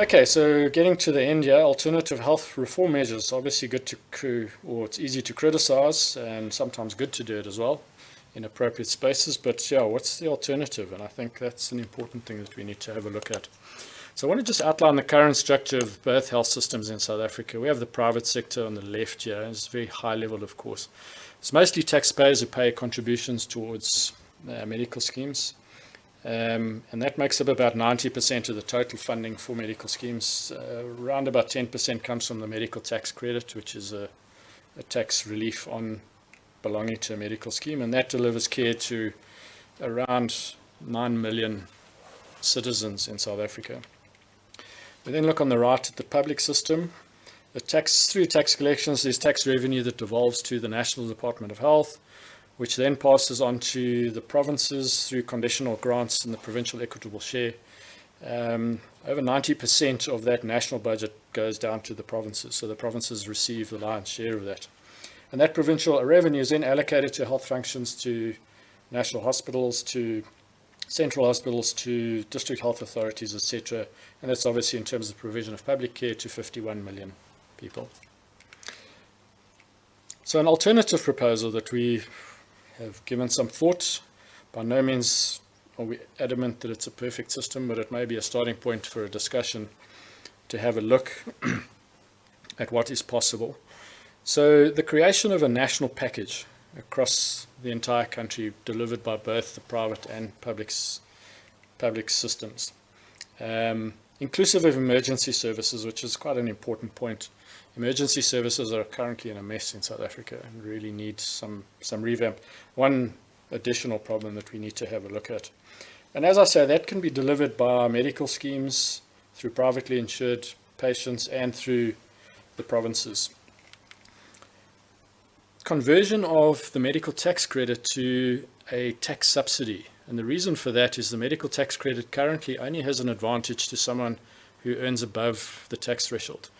Okay, so getting to the end here, alternative health reform measures. Obviously good or it's easy to criticize and sometimes good to do it as well in appropriate spaces. But yeah, what's the alternative? And I think that's an important thing that we need to have a look at. So I want to just outline the current structure of both health systems in South Africa. We have the private sector on the left here. It's very high level, of course. It's mostly taxpayers who pay contributions towards medical schemes. And that makes up about 90% of the total funding for medical schemes. Around about 10% comes from the medical tax credit, which is a tax relief on belonging to a medical scheme, and that delivers care to around 9 million citizens in South Africa. We then look on the right at the public system. Through tax collections, there's tax revenue that devolves to the National Department of Health, which then passes on to the provinces through conditional grants and the provincial equitable share. Over 90% of that national budget goes down to the provinces, so the provinces receive the lion's share of that. And that provincial revenue is then allocated to health functions, to national hospitals, to central hospitals, to district health authorities, etc. And that's obviously in terms of provision of public care to 51 million people. So an alternative proposal that we have given some thought. By no means are we adamant that it's a perfect system, but it may be a starting point for a discussion to have a look at what is possible. So the creation of a national package across the entire country, delivered by both the private and public systems, inclusive of emergency services, which is quite an important point. Emergency services are currently in a mess in South Africa and really need some revamp. One additional problem that we need to have a look at. And as I say, that can be delivered by medical schemes, through privately insured patients, and through the provinces. Conversion of the medical tax credit to a tax subsidy. And the reason for that is the medical tax credit currently only has an advantage to someone who earns above the tax threshold.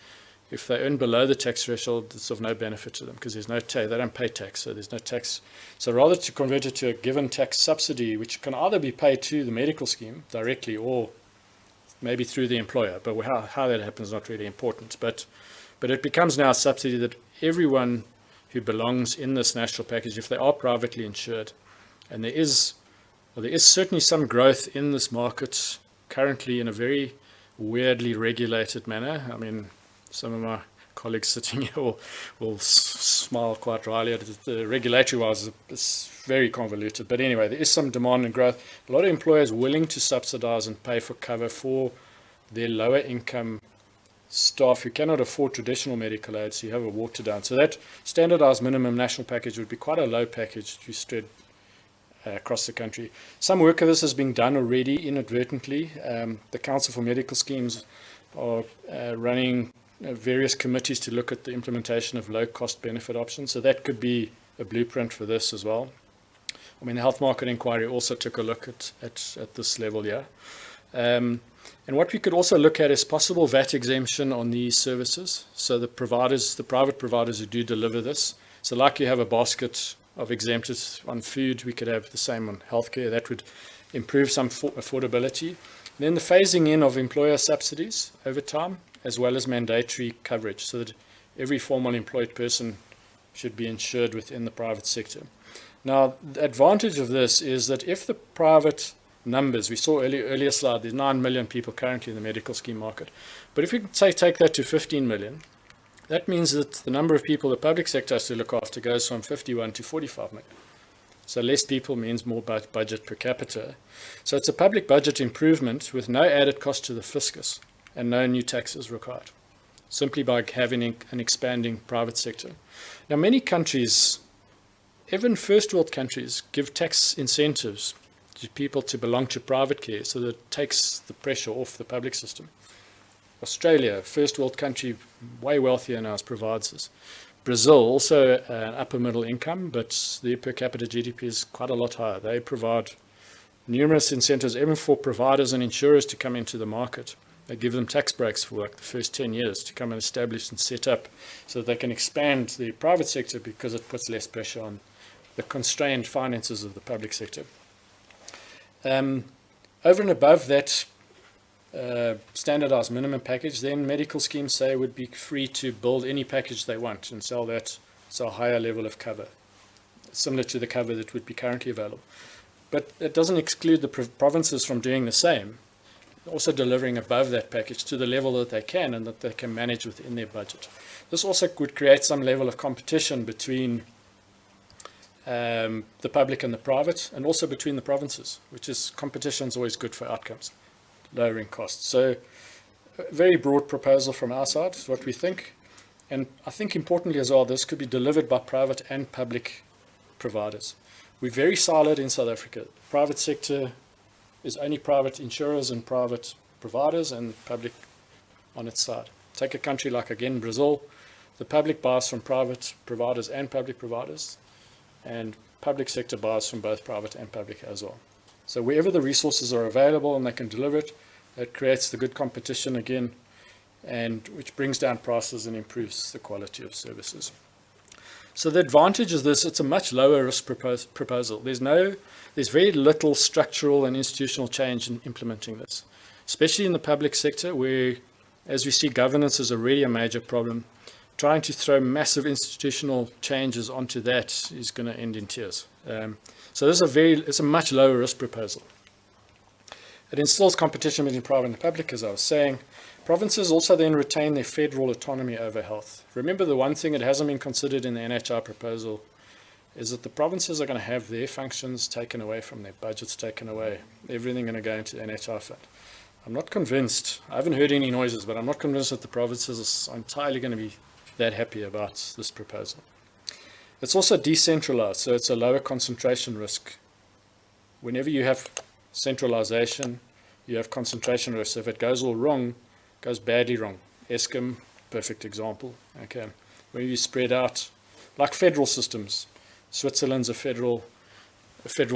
If they earn below the tax threshold, it's of no benefit to them because there's no tax. They don't pay tax, so there's no tax. So rather to convert it to a given tax subsidy, which can either be paid to the medical scheme directly or maybe through the employer, but how that happens is not really important. But it becomes now a subsidy that everyone who belongs in this national package, if they are privately insured, and there is certainly some growth in this market currently in a very weirdly regulated manner. I mean, some of my colleagues sitting here will smile quite wryly at it. The regulatory-wise, it's very convoluted. But anyway, there is some demand and growth. A lot of employers willing to subsidize and pay for cover for their lower income staff who cannot afford traditional medical aid, so you have a water down. So that standardized minimum national package would be quite a low package to spread across the country. Some work of this is being done already inadvertently. The Council for Medical Schemes are running various committees to look at the implementation of low-cost benefit options. So that could be a blueprint for this as well. I mean, the Health Market Inquiry also took a look at this level here. And what we could also look at is possible VAT exemption on these services. So the private providers who do deliver this. So like you have a basket of exempted on food, we could have the same on healthcare. That would improve some affordability. And then the phasing in of employer subsidies over time, as well as mandatory coverage, so that every formal employed person should be insured within the private sector. Now, the advantage of this is that if the private numbers, we saw earlier slide, there's 9 million people currently in the medical scheme market. But if we say take that to 15 million, that means that the number of people the public sector has to look after goes from 51 to 45 million. So less people means more budget per capita. So it's a public budget improvement with no added cost to the fiscus and no new taxes required, simply by having an expanding private sector. Now, many countries, even first world countries, give tax incentives to people to belong to private care so that it takes the pressure off the public system. Australia, first world country, way wealthier now, provides this. Brazil, also an upper middle income, but their per capita GDP is quite a lot higher. They provide numerous incentives, even for providers and insurers to come into the market. They give them tax breaks for like the first 10 years to come and establish and set up so that they can expand the private sector because it puts less pressure on the constrained finances of the public sector. Over and above that standardized minimum package, then medical schemes say would be free to build any package they want and sell that. So a higher level of cover, similar to the cover that would be currently available. But it doesn't exclude the provinces from doing the same, also delivering above that package to the level that they can and that they can manage within their budget. This also would create some level of competition between the public and the private, and also between the provinces, which is, competition is always good for outcomes, lowering costs. So a very broad proposal from our side is what we think. And I think importantly as well, this could be delivered by private and public providers. We're very siloed in South Africa. Private sector is only private insurers and private providers, and public on its side. Take a country like, again, Brazil. The public buys from private providers and public providers, and public sector buys from both private and public as well. So wherever the resources are available and they can deliver it, that creates the good competition again, and which brings down prices and improves the quality of services. So the advantage is this: it's a much lower risk proposal. There's very little structural and institutional change in implementing this, especially in the public sector, where, as we see, governance is already a major problem. Trying to throw massive institutional changes onto that is going to end in tears. So this is it's a much lower risk proposal. It instills competition between private and public, as I was saying. Provinces also then retain their federal autonomy over health. Remember, the one thing that hasn't been considered in the NHI proposal is that the provinces are going to have their functions taken away from their budgets, taken away. Everything going to go into the NHI fund. I'm not convinced. I haven't heard any noises, but I'm not convinced that the provinces are entirely going to be that happy about this proposal. It's also decentralized, so it's a lower concentration risk. Whenever you have centralization, you have concentration risk. So if it goes all wrong, goes badly wrong. Eskom, perfect example. Okay, where you spread out, like federal systems. Switzerland's a federal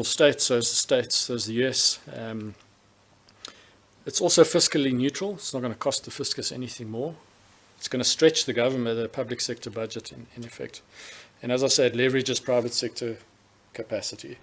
state, so is the States, so is the US. It's also fiscally neutral. It's not going to cost the fiscus anything more. It's going to stretch the government, the public sector budget in effect. And as I said, leverages private sector capacity.